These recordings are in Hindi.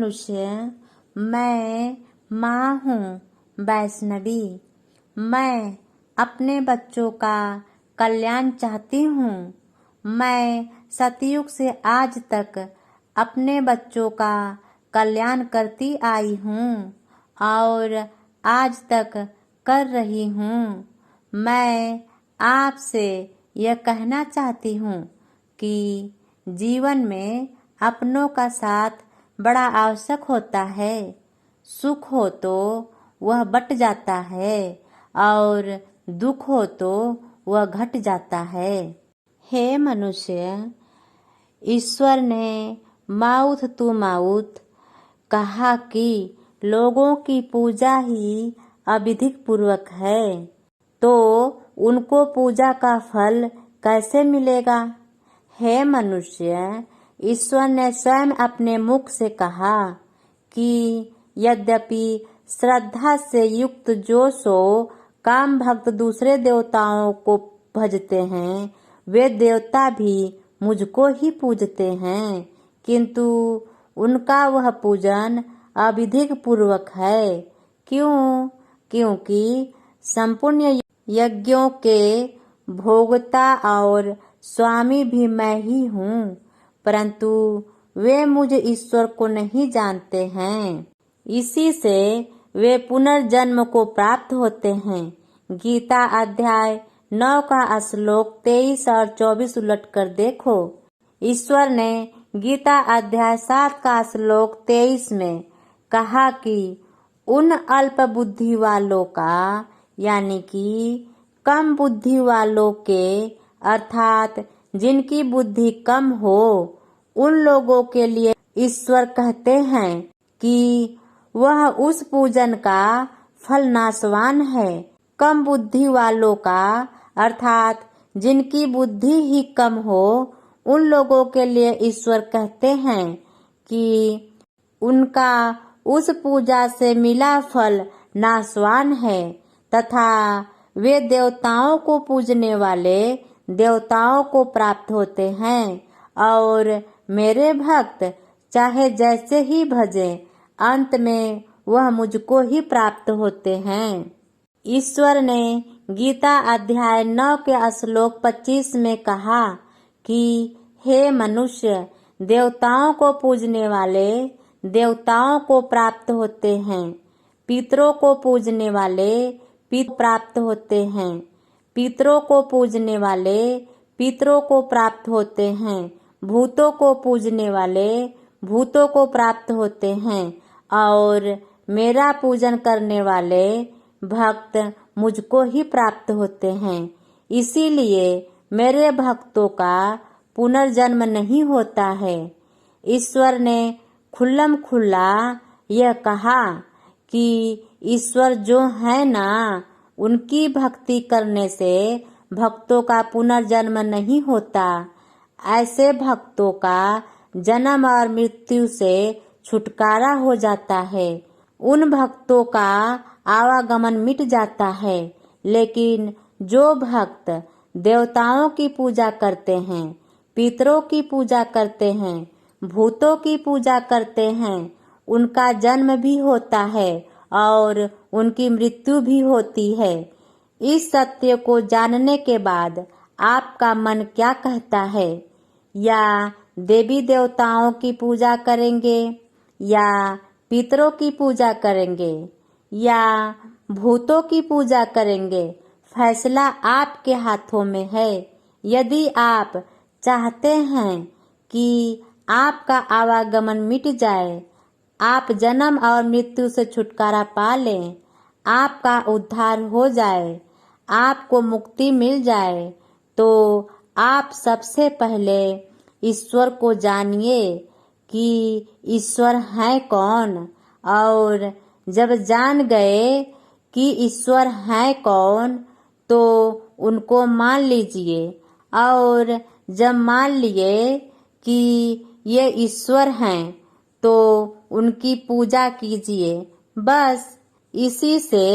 मनुष्य, मैं माँ हूँ वैष्णवी। मैं अपने बच्चों का कल्याण चाहती हूँ। मैं सतयुग से आज तक अपने बच्चों का कल्याण करती आई हूँ और आज तक कर रही हूँ। मैं आपसे यह कहना चाहती हूँ कि जीवन में अपनों का साथ बड़ा आवश्यक होता है। सुख हो तो वह बट जाता है और दुख हो तो वह घट जाता है। हे मनुष्य, ईश्वर ने माउथ टू माउथ कहा कि लोगों की पूजा ही अविधिक पूर्वक है, तो उनको पूजा का फल कैसे मिलेगा? हे मनुष्य, ईश्वर ने स्वयं अपने मुख से कहा कि यद्यपि श्रद्धा से युक्त जो सो काम भक्त दूसरे देवताओं को भजते हैं, वे देवता भी मुझको ही पूजते हैं, किंतु उनका वह पूजन अविधिक पूर्वक है। क्यों? क्योंकि संपूर्ण यज्ञों के भोगता और स्वामी भी मैं ही हूँ, परंतु वे मुझ ईश्वर को नहीं जानते हैं। इसी से वे पुनर्जन्म को प्राप्त होते हैं। गीता अध्याय 9 का श्लोक 23 और 24 उलट कर देखो। ईश्वर ने गीता अध्याय 7 का श्लोक 23 में कहा कि उन अल्प बुद्धि वालों का, यानी कि कम बुद्धि वालों के, अर्थात जिनकी बुद्धि कम हो, उन लोगों के लिए ईश्वर कहते हैं कि वह उस पूजन का फल नाशवान है। कम बुद्धि वालों का, अर्थात जिनकी बुद्धि ही कम हो, उन लोगों के लिए ईश्वर कहते हैं कि उनका उस पूजा से मिला फल नाशवान है, तथा वे देवताओं को पूजने वाले देवताओं को प्राप्त होते हैं और मेरे भक्त चाहे जैसे ही भजें, अंत में वह मुझको ही प्राप्त होते हैं। ईश्वर ने गीता अध्याय 9 के श्लोक 25 में कहा कि हे मनुष्य, देवताओं को पूजने वाले देवताओं को प्राप्त होते हैं, पितरों को पूजने वाले पितरों प्राप्त होते हैं, पितरों को पूजने वाले पितरों को प्राप्त होते हैं, भूतों को पूजने वाले भूतों को प्राप्त होते हैं और मेरा पूजन करने वाले भक्त मुझको ही प्राप्त होते हैं। इसीलिए मेरे भक्तों का पुनर्जन्म नहीं होता है। ईश्वर ने खुल्लम खुल्ला यह कहा कि ईश्वर जो है ना, उनकी भक्ति करने से भक्तों का पुनर्जन्म नहीं होता। ऐसे भक्तों का जन्म और मृत्यु से छुटकारा हो जाता है। उन भक्तों का आवागमन मिट जाता है। लेकिन जो भक्त देवताओं की पूजा करते हैं, पितरों की पूजा करते हैं, भूतों की पूजा करते हैं, उनका जन्म भी होता है और उनकी मृत्यु भी होती है। इस सत्य को जानने के बाद आपका मन क्या कहता है? या देवी देवताओं की पूजा करेंगे, या पितरों की पूजा करेंगे, या भूतों की पूजा करेंगे? फैसला आपके हाथों में है। यदि आप चाहते हैं कि आपका आवागमन मिट जाए, आप जन्म और मृत्यु से छुटकारा पा लें, आपका उद्धार हो जाए, आपको मुक्ति मिल जाए, तो आप सबसे पहले ईश्वर को जानिए कि ईश्वर है कौन। और जब जान गए कि ईश्वर है कौन, तो उनको मान लीजिए। और जब मान लिए कि ये ईश्वर हैं, तो उनकी पूजा कीजिए। बस इसी से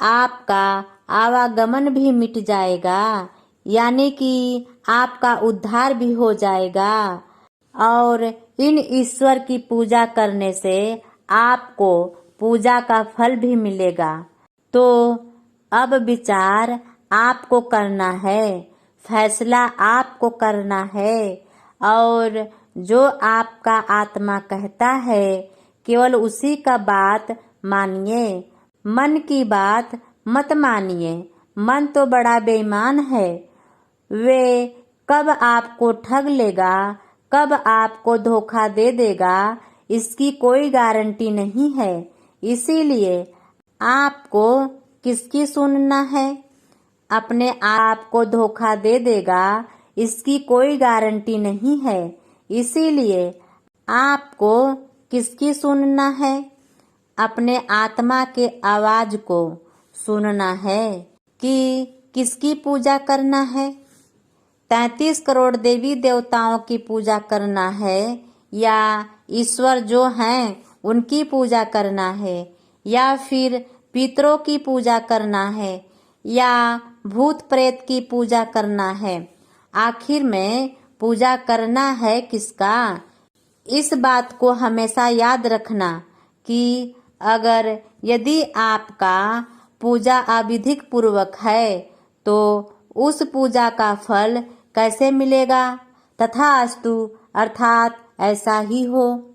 आपका आवागमन भी मिट जाएगा, यानी कि आपका उद्धार भी हो जाएगा। और इन ईश्वर की पूजा करने से आपको पूजा का फल भी मिलेगा। तो अब विचार आपको करना है, फैसला आपको करना है, और जो आपका आत्मा कहता है केवल उसी का बात मानिए। मन की बात मत मानिए। मन तो बड़ा बेईमान है। वे कब आपको ठग लेगा, कब आपको धोखा दे देगा, इसकी कोई गारंटी नहीं है। इसीलिए आपको किसकी सुनना है? अपने आप को धोखा दे देगा, इसकी कोई गारंटी नहीं है। इसीलिए आपको किसकी सुनना है? अपने आत्मा के आवाज को सुनना है कि किसकी पूजा करना है। 33 करोड़ देवी देवताओं की पूजा करना है, या ईश्वर जो हैं उनकी पूजा करना है, या फिर पितरों की पूजा करना है, या भूत प्रेत की पूजा करना है। आखिर में पूजा करना है किसका? इस बात को हमेशा याद रखना कि अगर यदि आपका पूजा अविधिक पूर्वक है तो उस पूजा का फल कैसे मिलेगा? तथास्तु, अर्थात ऐसा ही हो।